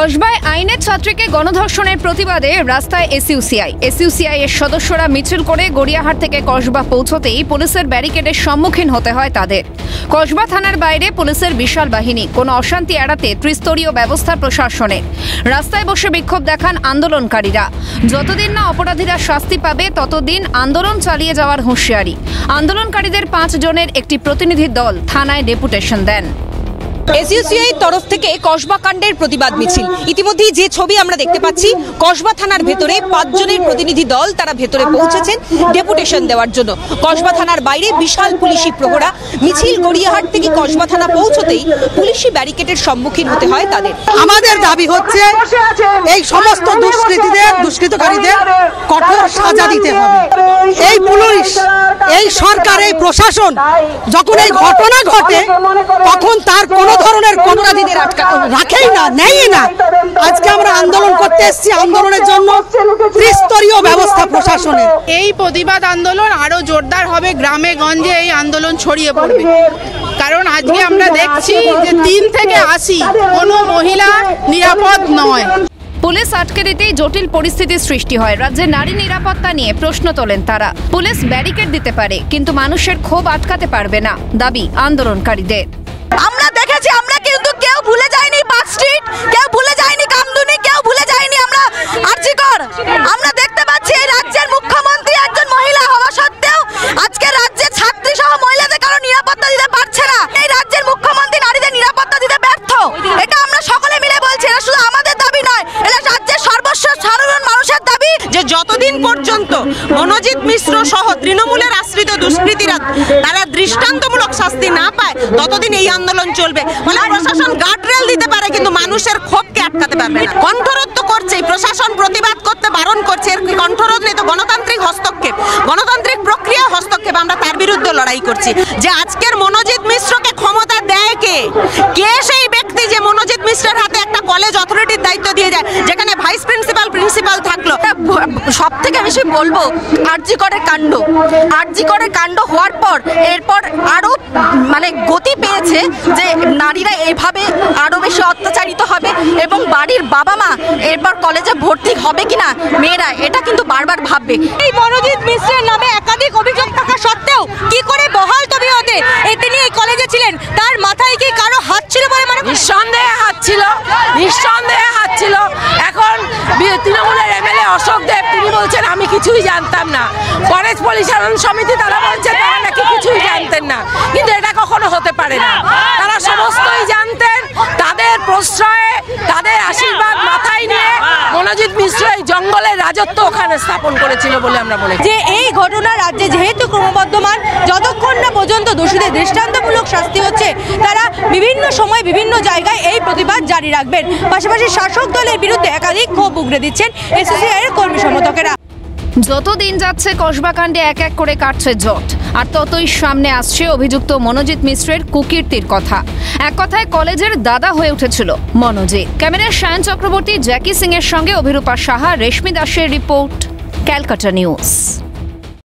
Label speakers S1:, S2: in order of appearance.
S1: কসবায় আইনের ছাত্রীকে গণধর্ষণের প্রতিবাদে রাস্তায় এসইউসিআই এর সদস্যরা মিছিল করে গড়িয়াহাট থেকে কসবা পৌঁছতেই পুলিশের ব্যারিকেডের সম্মুখীন হতে হয় তাদের। কসবা থানার বাইরে পুলিশের বিশাল বাহিনী, কোনো অশান্তি এড়াতে ত্রিস্তরীয় ব্যবস্থা প্রশাসনের। রাস্তায় বসে বিক্ষোভ দেখান আন্দোলনকারীরা। যতদিন না অপরাধীরা শাস্তি পাবে ততদিন আন্দোলন চালিয়ে যাওয়ার হুঁশিয়ারি। আন্দোলনকারীদের 5 জনের একটি প্রতিনিধি দল থানায় ডেপুটেশন দেন।
S2: এসইউসিআই তরফ থেকে কসবা কাণ্ডের প্রতিবাদ মিছিল। ইতিমধ্যেই যে ছবি আমরা দেখতে পাচ্ছি, কসবা থানার ভেতরে 5 জনের প্রতিনিধি দল তারা ভেতরে পৌঁছেছেন ডেপুটেশন দেওয়ার জন্য। কসবা থানার বাইরে বিশাল পুলিশি প্রহরা। মিছিল গড়িয়াহাট থেকে কসবা থানা পৌঁছতেই পুলিশি ব্যারিকেডের সম্মুখীন হতে হয় তাদের।
S3: আমাদের দাবি হচ্ছে এই সমস্ত দুষ্কৃতকারীদের কঠোর সাজা দিতে হবে। এই পুলিশ, এই সরকার, এই প্রশাসন যখন এই ঘটনা ঘটে তখন তার কোনো ধরনের অপরাধীদের রাখেই না, নেই না। আজকে আমরা আন্দোলন করতে এসেছি, আন্দোলনের জন্য ত্রিস্তরীয় ব্যবস্থা প্রশাসনের।
S4: এই প্রতিবাদ আন্দোলন আরো জোরদার হবে, গ্রামে গঞ্জে এই আন্দোলন ছড়িয়ে পড়বে। কারণ আজকে আমরা দেখছি যে 3 থেকে 80 কোনো মহিলা নিরাপদ নয়।
S1: পুলিশ আটকে দিতেই জটিল পরিস্থিতির সৃষ্টি হয়। রাজ্যে নারী নিরাপত্তা নিয়ে প্রশ্ন তোলেন তারা। পুলিশ ব্যারিকেড দিতে পারে, কিন্তু মানুষের ক্ষোভ আটকাতে পারবে না, দাবি আন্দোলনকারীদের।
S2: আমরা দেখেছি, আমরা কিন্তু কেউ ভুলে যায়নি পার্ক স্ট্রিট, কেউ ভুলে যায়নি কামদুনি, কেউ ভুলে যায়নি আমরা আরজিকর। আমরা দেখতে পাচ্ছি এই রাজ্যের মুখ্যমন্ত্রী একজন মহিলা হওয়া সত্ত্বেও আজকে রাজ্যে ছাত্রী সহ মহিলাদের কারো নিরাপত্তা দিতে পারছে না। এই রাজ্যের মুখ্যমন্ত্রী নারীদের নিরাপত্তা দিতে ব্যর্থ। এটা আমরা সকলে মিলে বলছি, এটা শুধু আমাদের দাবি নয়, এটা রাজ্যের সর্বস্ব সাধারণ মানুষের দাবি।
S5: যে যতদিন পর্যন্ত মনোজিৎ মিশ্র সহ তৃণমূলের আশ্রিত দুষ্কৃতীরা তারা দৃষ্টান্তমূলক শাস্তি না পায় ততদিন এই আন্দোলন চলবে। ফলে প্রশাসন গার্ডরেল দিতে পারে, কিন্তু মানুষের ক্ষোভকে আটকাতে পারবে না। কণ্ঠরোধ করছে প্রশাসন, প্রতিবাদ করতে বারণ করছে। এর কণ্ঠরোধ নেই তো গণতান্ত্রিক হস্তক্ষেপ, গণতান্ত্রিক প্রক্রিয়া হস্তক্ষেপ। আমরা তার বিরুদ্ধে লড়াই করছি। যে আজকের মনোজিৎ মিশ্রকে ক্ষমতা দেয় কে? কে সেই ব্যক্তি যে মনোজিৎ মিশ্রের হাতে একটা কলেজ অথরিটির দায়িত্ব দিয়ে যায়, যেখানে ভাইস প্রিন্সিপাল থাকলো।
S2: সব থেকে বেশি বলবো আরজিকরের কাণ্ড হওয়ার পর এরপর আরো গতি পেয়েছে যে নারীরা এইভাবে আরো বেশি অত্যাচারিত হবে এবং বাড়ির বাবা মা এরপর কলেজে ভর্তি হবে কিনা মেয়েরা, এটা কিন্তু বারবার ভাববে। এই মনোজিৎ মিশ্রের নামে একাধিক অভিযোগ থাকা সত্ত্বেও কি করে বহাল তবিয়তে তিনি এই কলেজে ছিলেন? তার মাথায় কি কারো হাত ছিল বলে মনে?
S6: নিঃসন্দেহে হাত ছিল। এখন তৃণমূলের এমএলএ অশোক দেব তিনি বলছেন আমি কিছুই জানতাম না। কলেজ পরিচালন সমিতি তারা বলছে তারা নাকি কিছুই জানতেন না, কিন্তু এটা কখনো হতে পারে না। তারা সমস্তই জানতেন। তাদের প্রশ্রয়ে, তাদের আশীর্বাদ মাথায় নিয়ে মনোজিৎ মিশ্র এই জঙ্গলের রাজত্ব ওখানে স্থাপন করেছিল বলে আমরা বলি।
S2: যে এই ঘটনা রাজ্যে যেহেতু ক্রমবর্ধমান, যতক্ষণ না পর্যন্ত দোষীদের দৃষ্টান্তমূলক শাস্তি হচ্ছে, তারা বিভিন্ন সময় বিভিন্ন জায়গায় এই প্রতিবাদ জারি রাখবেন। পাশাপাশি শাসক দলের বিরুদ্ধে একাধিক ক্ষোভ উগরে দিচ্ছেন এসইউসিআই এর কর্মী সমর্থকেরা।
S1: যত দিন যাচ্ছে কসবা কাণ্ডে এক এক করে কাটছে জট, আর ততই সামনে আসছে অভিযুক্ত মনোজিৎ মিশ্রের কুকীর্তির কথা। এক কথায় কলেজের দাদা হয়ে উঠেছিল মনোজিৎ। ক্যামেরায় সায়ন চক্রবর্তী, জ্যাকি সিং এর সঙ্গে অভিরূপা সাহা, রেশমি দাসের রিপোর্ট, ক্যালকাটা নিউজ।